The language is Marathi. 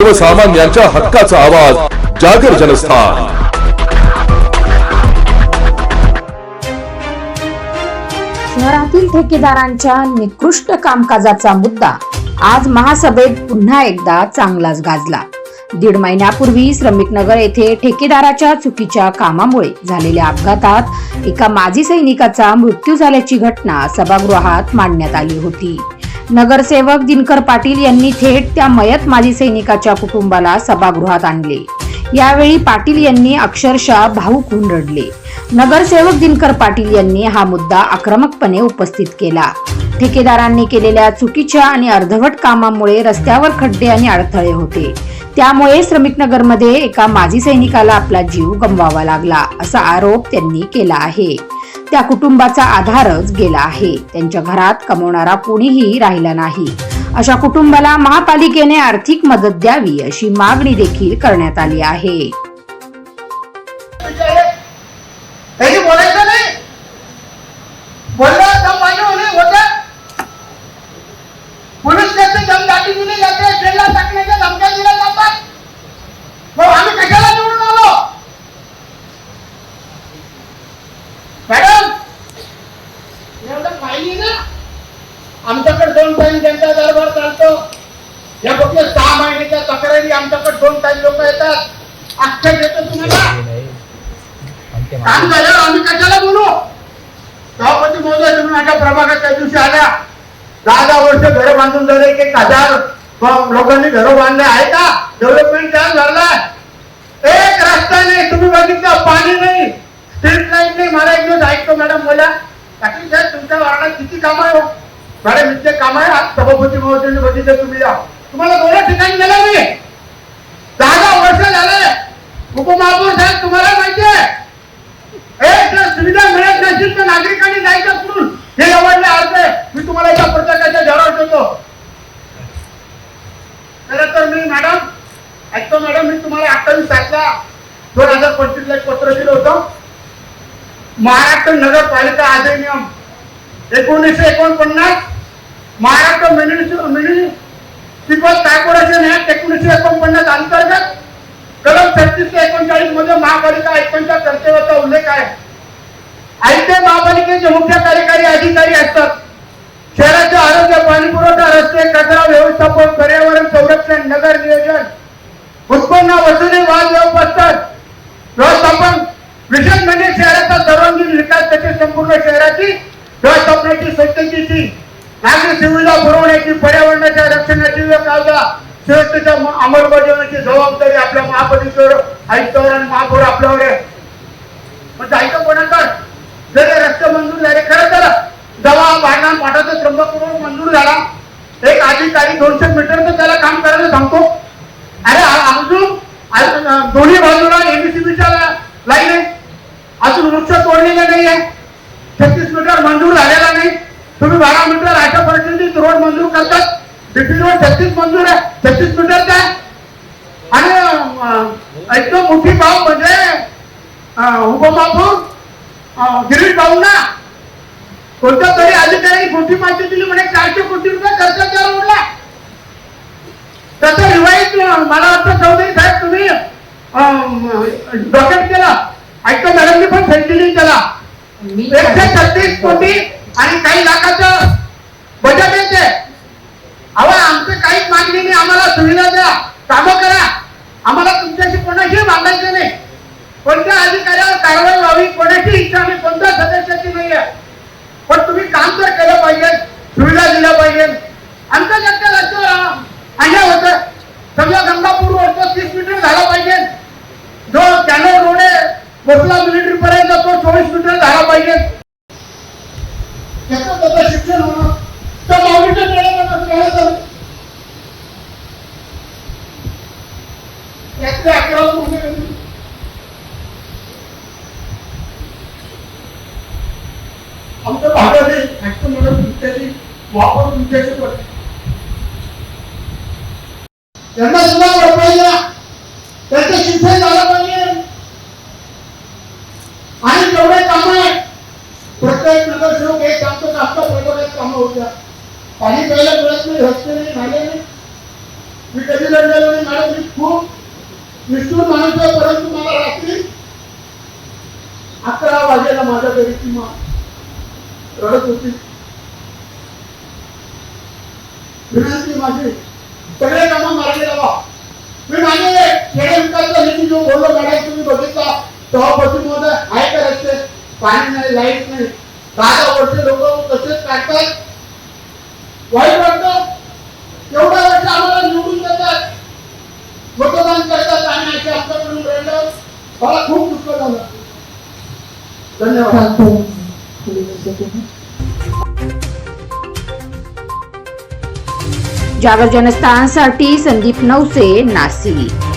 सर्वसामान्यांच्या हक्काचा आवाज जागर जनस्थान। शहरातील ठेकेदारांच्या निकृष्ट कामकाजाचा मुद्दा आज महासभेत पुन्हा एकदा चांगलाच गाजला। 1.5 महिन्यापूर्वी श्रमिक नगर येथे ठेकेदाराच्या चुकीच्या कामामुळे झालेल्या अपघातात एका माजी सैनिकाचा मृत्यू झाल्याची घटना सभागृहात मांडण्यात आली होती। नगरसेवक दिनकर पाटील यांनी थेट त्या मयत माजी सैनिकाच्या कुटुंबाला सभागृहात आणले। यावेळी पाटील यांनी अक्षरशः भावुक होऊन रडले। नगरसेवक दिनकर पाटील यांनी हा मुद्दा आक्रमकपणे उपस्थित केला। ठेकेदारांनी केलेल्या चुकीच्या आणि अर्धवट कामामुळे रस्त्यावर खड्डे आणि अडथळे होते, त्यामुळे श्रमिक नगरमध्ये एका माजी सैनिकाला आपला जीव गमवावा लागला, असा आरोप त्यांनी केला आहे। त्या कुटुंबाचा आधारच गेला आहे। त्यांच्या घरात कमवणारा कोणीही राहिला नाही। अशा कुटुंबाला महापालिकेने आर्थिक मदत द्यावी अशी मागणी देखील करण्यात आली आहे। बोलायचं नाही, बोललं तर माझे होते पोलीस स्टेशन दमदाटी दिली जाते, जेलला टाकण्याच्या धमक्या दिल्या जातात। मग आम्ही कशाला निवडून आलो? मॅडम एवढं पाहिजे ना, आमच्याकडे 2 टाइम जनता दरबार चालतो। या फक्त 6 महिन्याच्या तक्रारी आमच्याकडे 2 टाइम लोक येतात। आक्षेप येतो तुम्हाला काम झालं, आम्ही कशाला बोलू? सभापती महोदय, तुम्ही माझ्या प्रभागात त्या दिवशी आल्या, 10 वर्ष घर बांधून झाले, 1,000 लोकांनी घर बांधले आहे का? डेव्हलपमेंट काय झालाय? एक रस्ता नाही, तुम्ही बघितलं, पाणी नाही, स्ट्रीट लाईट नाही। मला एक दिवस ऐकतो मॅडम बोला, पाटील साहेब तुमच्या वार्डात किती काम आहे? मॅडम इतके काम आहे, आज सभापती महोदयांनी बघितलं, तुम्ही या, तुम्हाला 2 ठिकाणी गेला मी, 10 वर्ष झाले। उपमहापौर साहेब तुम्हाला माहिती आहे, एक जर सुविधा मिळत नसेल तर नागरिकांनी जायचं कुठून? हे एवढले अर्ज मी तुम्हाला एका प्रत्येकाच्या जवळ देतो। खरं तर मी मॅडम ऐकतो, मॅडम मी तुम्हाला 28/7/2025 एक पत्र दिलं होतं। महाराष्ट्र नगरपालिका अधिनियम 1949, महाराष्ट्र म्युनिसिपल कॉर्पोरेशन ऍक्ट 1949 अंतर्गत कलम 36 ते 39 मध्ये महापालिका आयुक्तांच्या कर्तव्याचा उल्लेख आहे। आयुक्त महापालिकेचे मुख्य कार्यकारी अधिकारी असतात। शहराचे आरोग्य, पाणी पुरवठा, रस्ते, कचरा व्यवस्थापन, पर्यावरण संरक्षण, नगर नियोजन, उत्पन्न वसुली, वाद व्यवस्थापन, विशेष म्हणजे शहराचा सर्वांगीण विकास, त्याची संपूर्ण शहराची व्यवस्थापनाची, स्वच्छतेची, नागरी सुविधा पुरवण्याची, पर्यावरणाच्या रक्षणाची व कायदा सुव्यवस्थेच्या अंमलबजावणीची जबाबदारी आपल्या महापालिकेवर, आयुक्तावर आणि महापौर आपल्यावर आहे। म्हणजे ऐका कोणाकडे जर रस्ते मंजूर झाले, खरं तर दवा पाणा पाटाचा त्र्यंबकपूर मंजूर झाला, एक अधिकारी 200 मीटरचं त्याला काम करायला सांगतो। अरे अजून दोन्ही बाजूला एमसीबीच्या लाईन आहे, अजून वृक्ष तोडलेले नाही आहे, 36 मीटर मंजूर झालेला नाही। तुम्ही 12 मीटर अशा परिस्थितीत रोड मंजूर करतात, डीपी रोड 36 मंजूर आहे, 36 मीटरचा आहे। आणि एकदम मोठी बाब म्हणजे उपमहापौर गिरीश भाऊंना कोणत्या तरी अधिकाऱ्यांनी मोठी माहिती दिली, म्हणजे 400 कोटी रुपये खर्च त्या रोडला। त्याचं रिवाईज मला वाटतं चौधरी साहेब तुम्ही डॉक्युमेंट केला, ऐकतो मॅडमनी पण फेल दिली त्याला। 136 कोटी आणि काही लाखाचं बजेट येते। अहो आमचं काहीच मागणी नाही, आम्हाला सुविधा द्या, कामं करा, आम्हाला तुमच्याशी कोणाशी मागायचं नाही। कोणत्या अधिकाऱ्यावर कारवाई व्हावी कोणाची इच्छा नाही, कोणत्या सदस्याची नाही आहे, पण तुम्ही काम तर केलं पाहिजे, सुविधा दिल्या पाहिजे। आमच्या जगत्या रस्त्यावर अन्याय होतं, समजा गंगापूर रोड 30 मीटर झाला पाहिजे, जो कॅनल रोड आहे भोसला मिलिटरी पर्यंत तो 24 मीटर झाला पाहिजे। त्याचं शिक्षण होणं तर माऊलीच्या आमच्या भागाने तुमच्याशी वापर तुमच्याशी पडते, त्यांना सुद्धा पाहिजे, त्यांचं शिक्षण झालं पाहिजे। आणि जेवढे काम आहे प्रत्येक नगरसेवक एक आमचं जास्त प्रमाणात कामं होत्या, पाणी प्यायला मिळत नाही, रस्ते नाही, नाले नाही। मी कधी लढलेलो नाही मॅडम, निष्ठूर माणूस आहे, परंतु मला रात्री 11 वाजेला माझ्या घरी ती रडत होती. विनंती माझी, सगळे कामं मार्गी लावा. मी माझे खेडे विकासचा निधी जो बोललो मॅडम, तुम्ही बघितला सभापती महोदय, आहे का रस्ते? पाणी नाही, लाईट नाही. 10 वर्ष लोक तसेच काढतात. वाईट वाटतं. एवढ्या वर्ष आम्हाला निवडून देतात, मतदान करतात आणि असे आमच्याकडून राहिलं. मला खूप दुःख झालं. धन्यवाद. जागर जनस्थानसाठी संदीप नवसे, नाशिक.